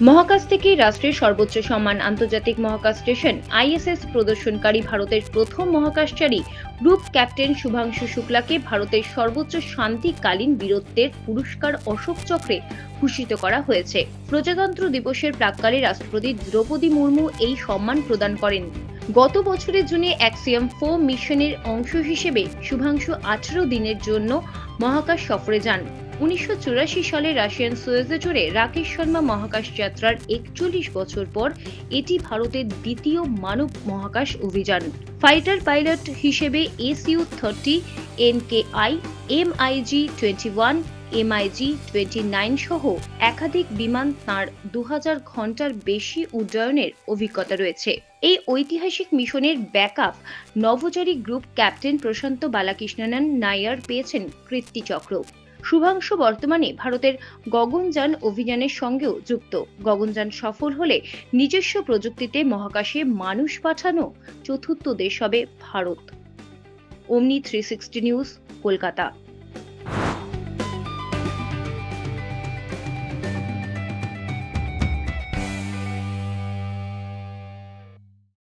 মহাকাশ থেকে রাষ্ট্রের সর্বোচ্চ সম্মান আন্তর্জাতিক মহাকাশ স্টেশন আইএসএস প্রদর্শনকারী ভারতের প্রথম মহাকাশচারী গ্রুপ ক্যাপ্টেন শুভাংশু শুক্লাকে ভারতের সর্বোচ্চ শান্তিকালীন বীরত্বের পুরস্কার অশোক চক্রে ভূষিত করা হয়েছে। প্রজাতন্ত্র দিবসের প্রাক্কালে রাষ্ট্রপতি দ্রৌপদী মুর্মু এই সম্মান প্রদান করেন। গত বছরের জুনে অ্যাক্সিয়াম 4 মিশনের অংশ হিসেবে শুভাংশু 18 দিনের জন্য মহাকাশ সফরে যান। 1984 সালে রাশিয়ান সোয়েজে চড়ে রাকেশ শর্মা মহাকাশ যাত্রার 41 বছর পর এটি ভারতের দ্বিতীয় মানব মহাকাশ অভিযান। ফাইটার পাইলট হিসেবে SU-30, NKI, MiG-21, MiG-29 সহ একাধিক বিমান তাঁর 2000 ঘন্টার বেশি উড্ডয়নের অভিজ্ঞতা রয়েছে। এই ঐতিহাসিক মিশনের ব্যাকআপ নভোচারী গ্রুপ ক্যাপ্টেন প্রশান্ত বালাকৃষ্ণনন নায়ার পেয়েছেন কীর্তিচক্র। শুভাংশু বর্তমানে ভারতের গগনযান অভিযানের সঙ্গেও যুক্ত। গগনযান সফল হলে নিজস্ব প্রযুক্তিতে মহাকাশে মানুষ পাঠানো চতুর্থ দেশ হবে ভারত। অমনি 360 নিউজ, কলকাতা।